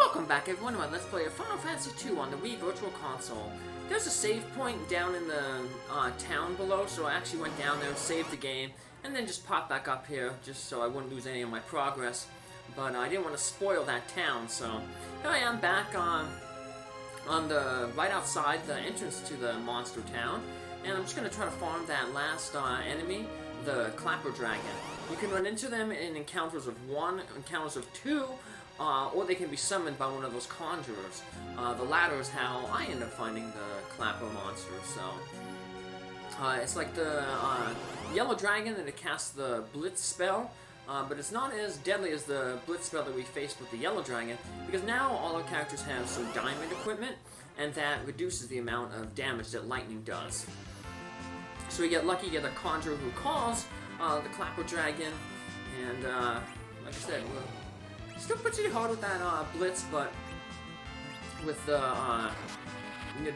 Welcome back everyone to my Let's Play of Final Fantasy II on the Wii Virtual Console. There's a save point down in the town below, so I actually went down there and saved the game, and then just popped back up here, just so I wouldn't lose any of my progress. But I didn't want to spoil that town, so here I am back on the right outside the entrance to the monster town, and I'm just going to try to farm that last enemy, the Clapper Dragon. You can run into them in encounters of 1, encounters of 2, or they can be summoned by one of those conjurers. The latter is how I end up finding the Clapper monster, so... it's like the yellow dragon that it casts the Blitz spell, but it's not as deadly as the Blitz spell that we faced with the yellow dragon, because now all our characters have some diamond equipment, and that reduces the amount of damage that lightning does. So we get lucky, get a conjurer who calls the Clapper dragon, and like I said, we're still pretty hard with that Blitz, but with the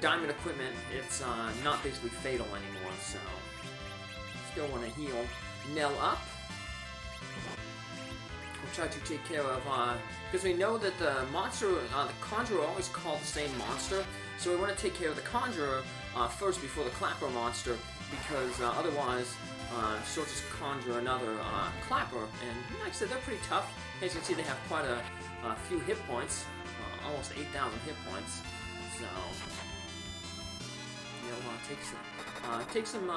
diamond equipment, it's not basically fatal anymore, so still want to heal Nell up. We'll try to take care of, because we know that the monster, the conjurer always called the same monster, so we want to take care of the conjurer first before the Clapper monster, because otherwise she'll just conjure another Clapper, and like I said, they're pretty tough. As you can see, they have quite a few hit points, almost 8,000 hit points, so yeah, take some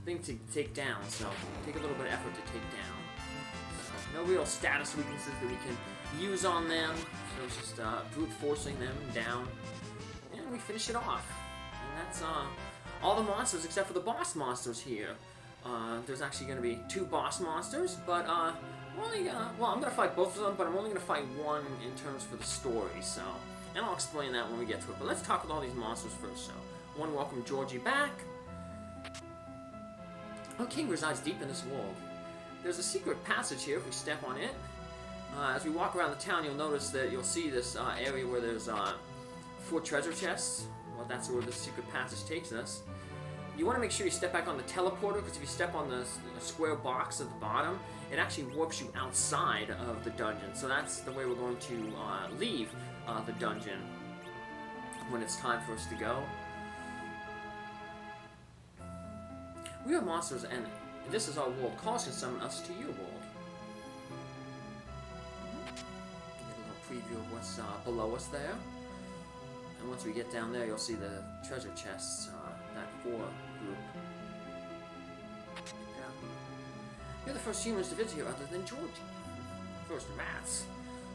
thing to take down, so take a little bit of effort to take down. So, no real status weaknesses that we can use on them, so it's just brute forcing them down, and we finish it off. And that's all the monsters except for the boss monsters here. There's actually going to be 2 boss monsters, but we're only gonna, well, I'm going to fight both of them, but I'm only going to fight one in terms for the story, so, and I'll explain that when we get to it. But let's talk with all these monsters first. So, I want to welcome Georgie back. Our king resides deep in this world. There's a secret passage here if we step on it. As we walk around the town, you'll notice that you'll see this area where there's 4 treasure chests. Well, that's where the secret passage takes us. You want to make sure you step back on the teleporter, because if you step on the square box at the bottom, it actually warps you outside of the dungeon. So that's the way we're going to leave the dungeon when it's time for us to go. We are monsters, and this is our world. Cause can summon us to your world. Get a little preview of what's below us there. And once we get down there, you'll see the treasure chests, that 4 group. You're the first humans to visit here other than Georgie. First rats.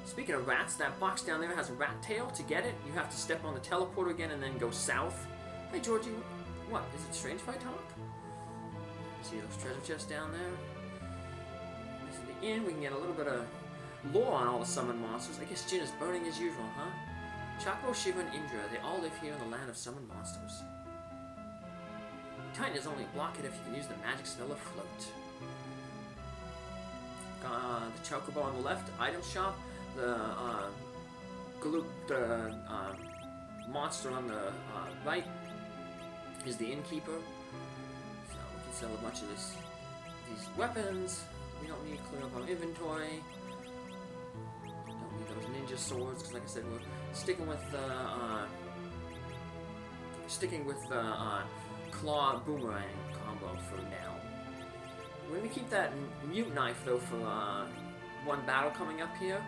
Speaking of rats, that box down there has a rat tail. To get it, you have to step on the teleporter again and then go south. Hey Georgie, what? Is it strange if I talk? See those treasure chests down there? This is the inn. We can get a little bit of lore on all the summoned monsters. I guess Jin is burning as usual, huh? Chaco, Shiva, and Indra, they all live here in the land of summoned monsters. Titan is only a blockhead if you can use the magic spell of float. The Chocobo on the left, item shop. The monster on the right is the innkeeper. So we can sell a bunch of these weapons. We don't need to clear up our inventory. Don't need those ninja swords, because like I said, we're sticking with the claw boomerang combo for now. We're going to keep that mute knife though for one battle coming up here.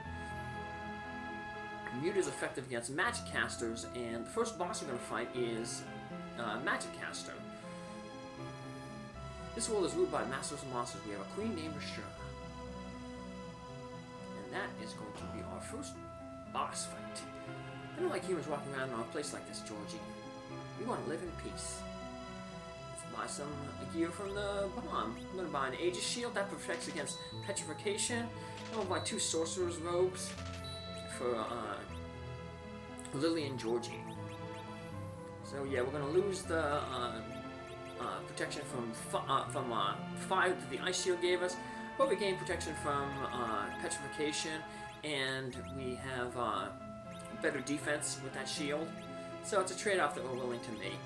Mute is effective against magic casters, and the first boss we're going to fight is Magic Caster. This world is ruled by masters of monsters. We have a queen named Asura, and that is going to be our first boss fight. I don't like humans walking around in a place like this, Georgie. We want to live in peace. Let's buy some gear from the bomb. I'm going to buy an Aegis shield that protects against petrification. I'm going to buy 2 sorcerer's robes for Lily and Georgie. So yeah, we're going to lose the protection from fire that the ice shield gave us, but we gain protection from petrification, and we have better defense with that shield. So it's a trade-off that we're willing to make.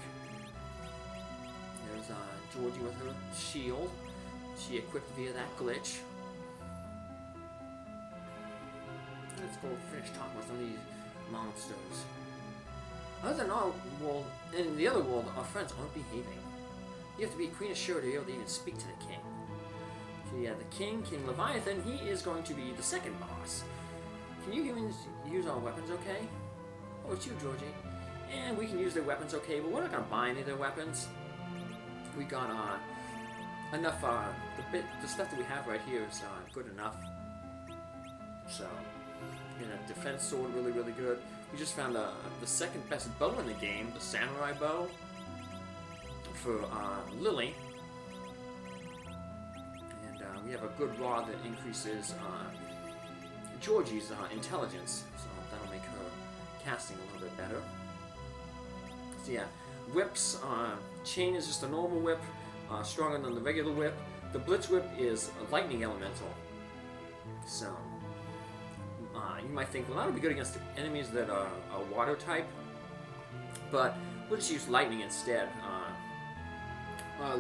There's Georgie with her shield. She equipped via that glitch. let's go finish talking with some of these monsters. Other than our world, in the other world, our friends aren't behaving. You have to be Queen Asura to be able to even speak to the king. So yeah, the king, King Leviathan, he is going to be the second boss. Can you humans use our weapons okay? Oh, it's you, Georgie. And we can use their weapons okay, but we're not going to buy any of their weapons. We got enough, the stuff that we have right here is good enough. So, a defense sword, really, really good. We just found the second best bow in the game, the samurai bow, for Lily. And we have a good rod that increases Georgie's intelligence, so that'll make her casting a little bit better. So yeah, whips, chain is just a normal whip, stronger than the regular whip. The blitz whip is a lightning elemental. So, you might think, well, that'll be good against enemies that are water type, but we'll just use lightning instead.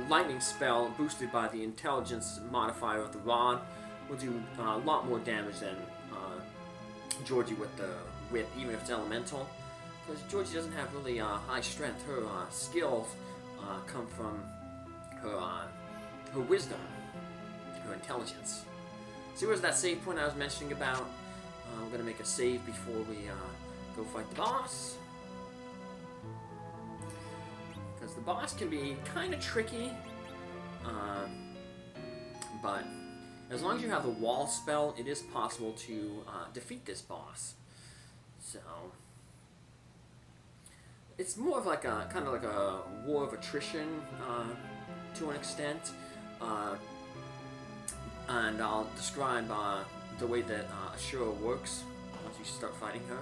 Lightning spell boosted by the intelligence modifier of the rod will do a lot more damage than Georgie with the whip, even if it's elemental. Because Georgie doesn't have really high strength. Her skills come from her wisdom, her intelligence. See, where's that save point I was mentioning about? We're going to make a save before we go fight the boss. Because the boss can be kind of tricky, but as long as you have the wall spell, it is possible to defeat this boss. So it's more of like a kind of like a war of attrition to an extent, and I'll describe the way that Asura works once you start fighting her.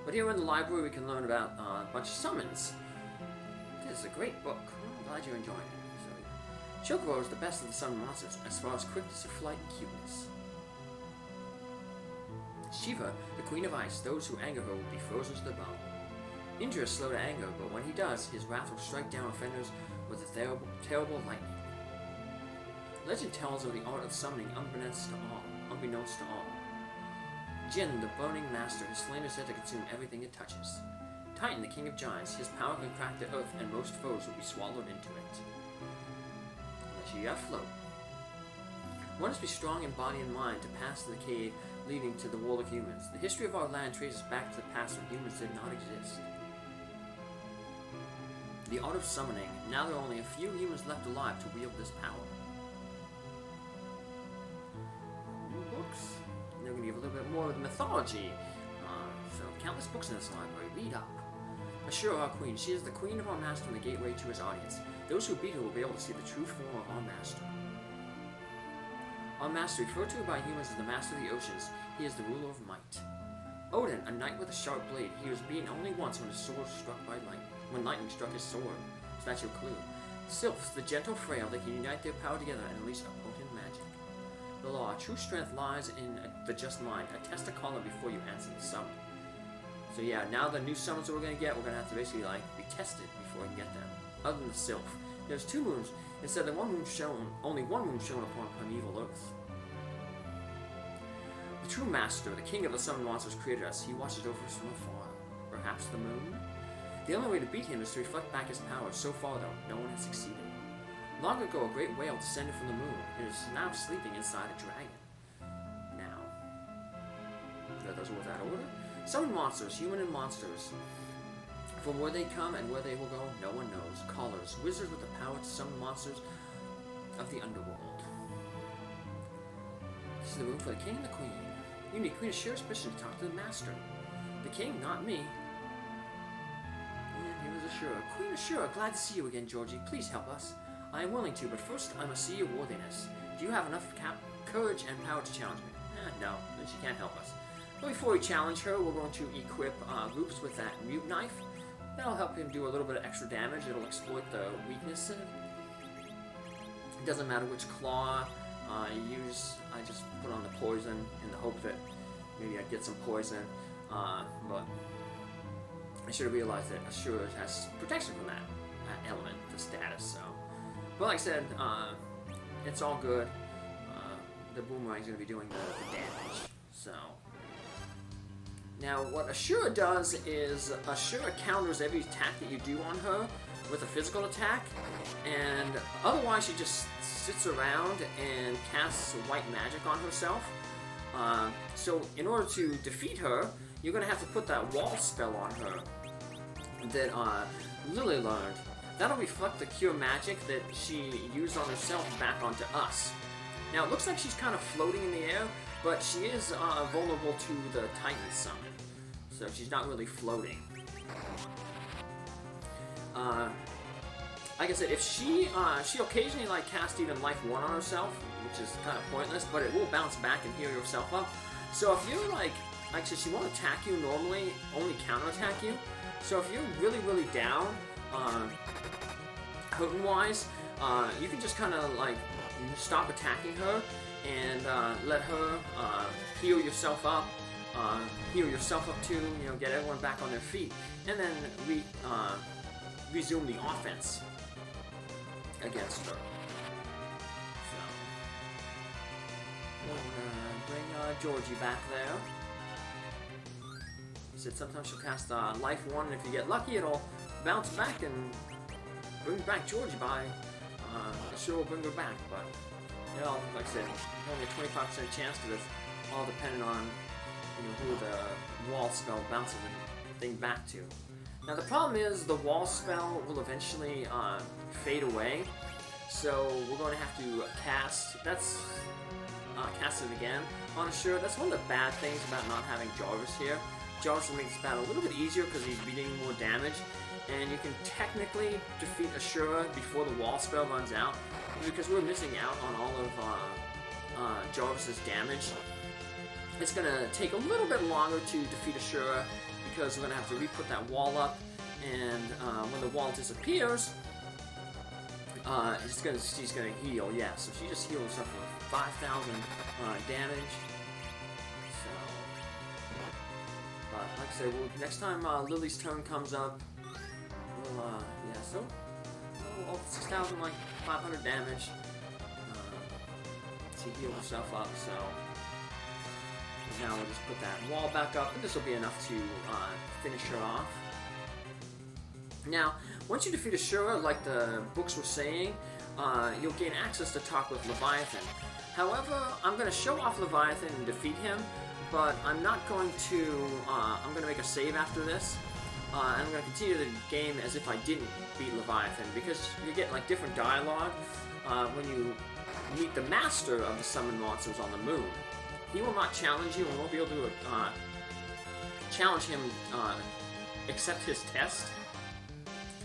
But here in the library, we can learn about a bunch of summons. This is a great book. I'm glad you're enjoying it. So, Chocobo is the best of the summon monsters as far as quickness of flight and cuteness. Shiva, the Queen of Ice, those who anger her will be frozen to the bone. Indra is slow to anger, but when he does, his wrath will strike down offenders with a terrible lightning. Legend tells of the art of summoning unbeknownst to all. Jin, the burning master, his flame is said to consume everything it touches. Titan, the king of giants, his power can crack the earth, and most foes will be swallowed into it. Unless you float. One must be strong in body and mind to pass the cave leading to the world of humans. The history of our land traces back to the past when humans did not exist. The art of summoning. Now there are only a few humans left alive to wield this power. Books. And they're going to give a little bit more of the mythology. So countless books in this library. Read up. Asura, our queen. She is the queen of our master and the gateway to his audience. Those who beat her will be able to see the true form of our master. Our master, referred to by humans as the master of the oceans, he is the ruler of might. Odin, a knight with a sharp blade. He was beaten only once when his sword was struck by lightning. When lightning struck his sword. So that's your clue. Sylphs, the gentle frail, they can unite their power together and release a potent magic. The law, true strength lies in the just mind. Attest a caller before you answer the summon. So yeah, now the new summons that we're going to get, we're going to have to basically be tested before we can get them. Other than the Sylph. There's 2 moons. Instead of only one moon shown upon primeval Earth. The true master, the king of the summoned monsters, created us. He watches over us from afar. Perhaps the moon? The only way to beat him is to reflect back his power. So far, though, no one has succeeded. Long ago, a great whale descended from the moon. It is now sleeping inside a dragon. Now, are those words out of order? Summoned monsters, human and monsters. From where they come and where they will go, no one knows. Callers, wizards with the power to summon monsters of the underworld. This is the room for the king and the queen. You need Queen Asura's permission to talk to the master. The king, not me. And here is Asura. Queen Asura, glad to see you again, Georgie. Please help us. I am willing to, but first I must see your worthiness. Do you have enough courage and power to challenge me? No, then she can't help us. But before we challenge her, we're going to equip Rupes with that mute knife. That'll help him do a little bit of extra damage. It'll exploit the weakness. It doesn't matter which claw you use. I just put on the poison in the hope that maybe I'd get some poison. But I should have realized that Asura has protection from that element, the status. So, but like I said, it's all good. The boomerang's going to be doing the damage. So, Now, what Asura does is Asura counters every attack that you do on her with a physical attack, and otherwise she just sits around and casts white magic on herself. So in order to defeat her, you're going to have to put that wall spell on her that Lily learned. That'll reflect the cure magic that she used on herself back onto us. Now, it looks like she's kind of floating in the air, but she is vulnerable to the Titan summon. So she's not really floating. Like I said, if she occasionally like cast even life 1 on herself, which is kind of pointless, but it will bounce back and heal yourself up. So if you're like I said, she won't attack you normally, only counterattack you. So if you're really, really down, hurting-wise, you can just kind of like stop attacking her and let her heal yourself up too, you know, get everyone back on their feet, and then resume the offense against her. So, we'll bring Georgie back there. He said sometimes she'll cast Life 1, and if you get lucky, it'll bounce back and bring back Georgie by. Sure will bring her back, but, you know, like I said, only a 25% chance because it's all dependent on, you know, who the wall spell bounces the thing back to. Now the problem is the wall spell will eventually fade away, so we're going to have to cast it again on Asura. That's one of the bad things about not having Jarvis here. Jarvis will make this battle a little bit easier because he's beating more damage, and you can technically defeat Asura before the wall spell runs out, because we're missing out on all of Jarvis's damage. It's going to take a little bit longer to defeat Asura because we're going to have to re-put that wall up, and when the wall disappears, she's going to heal, yeah, so she just healed herself for 5,000 damage. So, but like I said, next time Lily's turn comes up, we'll, yeah, so, 6,500 damage. She healed herself up, so now we'll just put that wall back up, and this will be enough to finish her off. Now, once you defeat Asura, like the books were saying, you'll gain access to talk with Leviathan. However, I'm going to show off Leviathan and defeat him, but I'm not going to, I'm going to make a save after this. And I'm going to continue the game as if I didn't beat Leviathan, because you get like different dialogue when you meet the master of the summoned monsters on the moon. He will not challenge you and won't be able to challenge him, accept his test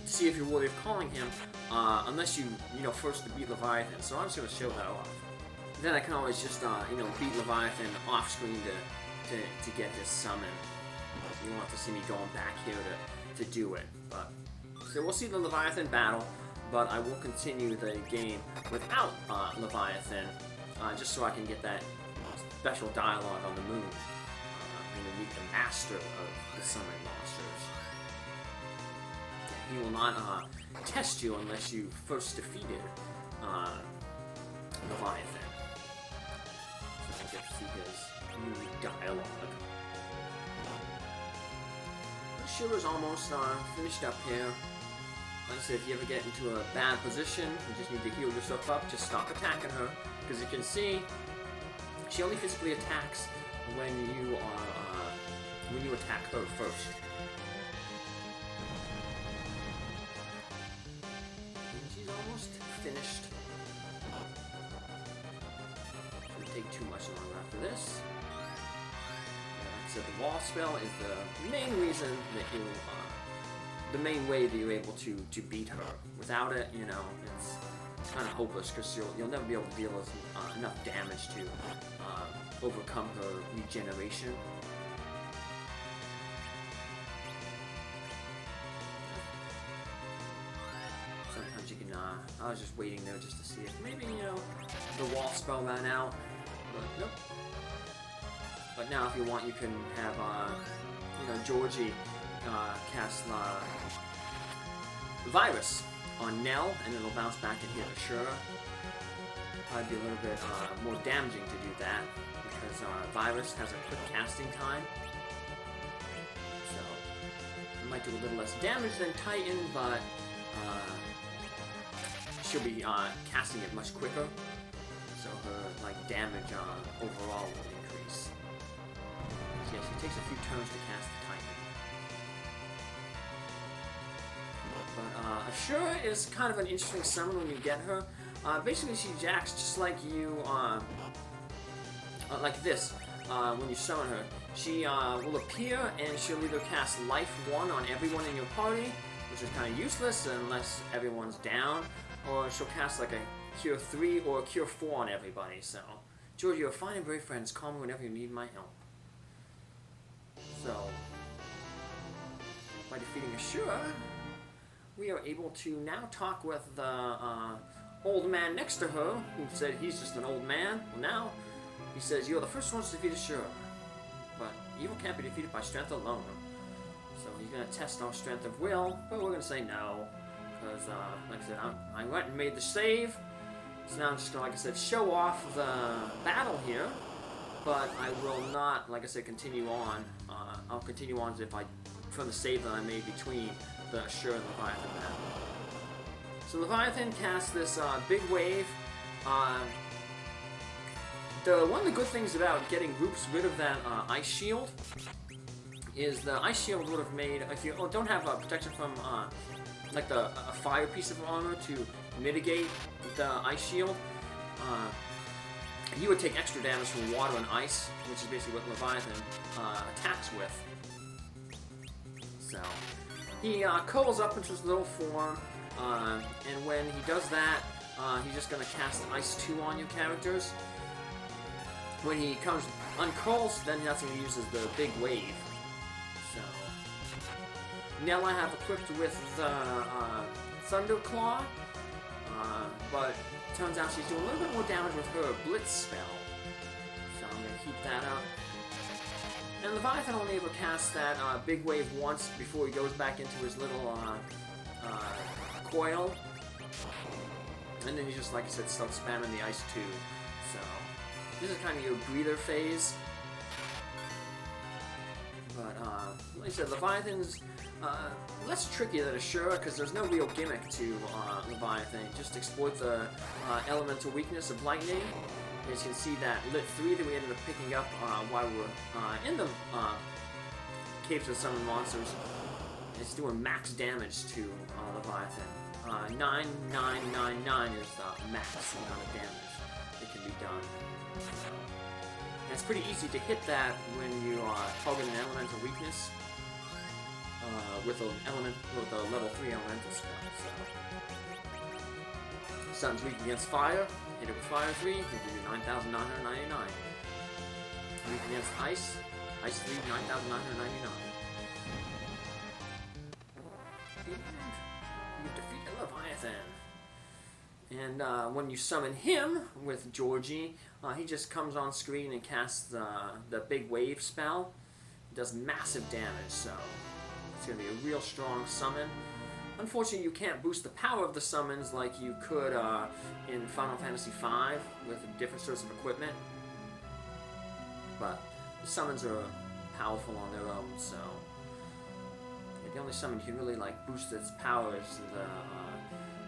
to see if you're worthy of calling him, unless you first beat Leviathan. So I'm just going to show that off. Then I can always just beat Leviathan off screen to get his summon. You won't have to see me going back here to do it. But so we'll see the Leviathan battle, but I will continue the game without Leviathan, just so I can get that special dialogue on the moon when we meet the master of the summoned monsters. Yeah, he will not test you unless you first defeated Leviathan. So I get to see his new dialogue. Asura's almost finished up here. Like I said, if you ever get into a bad position, you just need to heal yourself up, just stop attacking her, because you can see she only physically attacks when you attack her first. And she's almost finished. Shouldn't take too much longer after this. Yeah, like I said, the wall spell is the main reason that the main way that you're able to beat her. Without it, it's kind of hopeless, because you'll never be able to deal with enough damage to overcome her regeneration. Sometimes you can, I was just waiting there just to see if maybe, the wall spell ran out, but nope. But now if you want, you can have, Georgie cast Virus on Nell, and it'll bounce back and hit Asura. Probably be a little bit more damaging to do that, because Virus has a quick casting time. Might do a little less damage than Titan, but she'll be casting it much quicker, so her damage overall will increase. So yes, it takes a few turns to cast the Titan. But Asura is kind of an interesting summon when you get her. Basically, she acts just like you, like this. When you summon her, she will appear and she'll either cast Life 1 on everyone in your party, which is kind of useless unless everyone's down, or she'll cast like a Cure 3 or a Cure 4 on everybody. So, Georgie, you're fine and brave friends. Call me whenever you need my help. So, by defeating Asura, we are able to now talk with the old man next to her, who said he's just an old man. Well, now he says you're the first ones to defeat Asura, but evil can't be defeated by strength alone. So he's going to test our strength of will, but we're going to say no, because like I said, I went and made the save. So now I'm just going to, like I said, show off the battle here, but I will not, like I said, continue on. I'll continue on as if from the save that I made between the Asura and Leviathan battle. So Leviathan casts this big wave. One of the good things about getting Rupes rid of that ice shield is the ice shield would have made, if you don't have protection from like a fire piece of armor to mitigate the ice shield, you would take extra damage from water and ice, which is basically what Leviathan attacks with. So he curls up into his little form, and when he does that, he's just going to cast Ice 2 on your characters. When he comes uncurls, then that's when he uses the big wave. So Nell I have equipped with the Thunderclaw, but turns out she's doing a little bit more damage with her Blitz spell. So I'm going to keep that up. And Leviathan only ever casts that big wave once before he goes back into his little coil. And then he just, like I said, starts spamming the Ice 2. So this is kind of your breather phase. But, like I said, Leviathan's less tricky than Asura, because there's no real gimmick to Leviathan. Just exploit the elemental weakness of lightning. As you can see, that Lit 3 that we ended up picking up while we were in the Caves of Summon Monsters, it's doing max damage to Leviathan. 9999 is the max amount of damage that can be done. And it's pretty easy to hit that when you target an elemental weakness with a level 3 elemental spell. So, Sun's weak against fire. Hit it with Fire 3, we give you 9,999. Weak against Ice, Ice 3, 9,999. And you defeated Leviathan. And when you summon him with Georgie, he just comes on screen and casts the big wave spell. It does massive damage, so it's going to be a real strong summon. Unfortunately, you can't boost the power of the summons like you could in Final Fantasy V with different sorts of equipment. But the summons are powerful on their own, so the only summon you can really boost its power is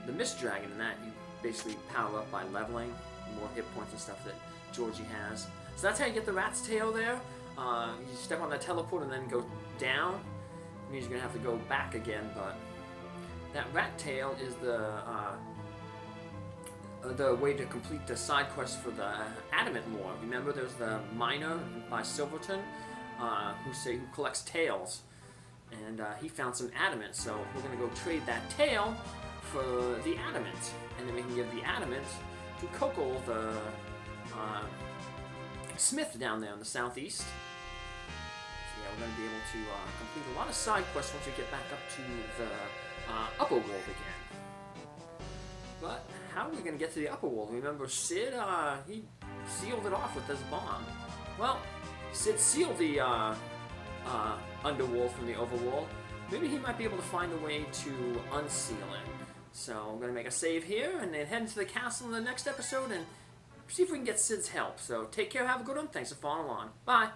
the Mist Dragon, and that you basically power up by leveling more hit points and stuff that Georgie has. So that's how you get the Rat's Tail there. You step on that teleport and then go down. It means you're gonna have to go back again, but that Rat Tail is the way to complete the side quest for the Adamant lore. Remember, there's the miner by Silverton who collects tails, and he found some adamant. So we're gonna go trade that tail for the adamant, and then we can give the adamant to Coco, the smith down there in the southeast. So yeah, we're gonna be able to complete a lot of side quests once we get back up to the upper world again. But how are we going to get to the upper world? Remember, Sid, he sealed it off with this bomb. Well, Sid sealed the underworld from the overworld. Maybe he might be able to find a way to unseal it. So I'm going to make a save here and then head into the castle in the next episode and see if we can get Sid's help. So take care, have a good one. Thanks for following along. Bye.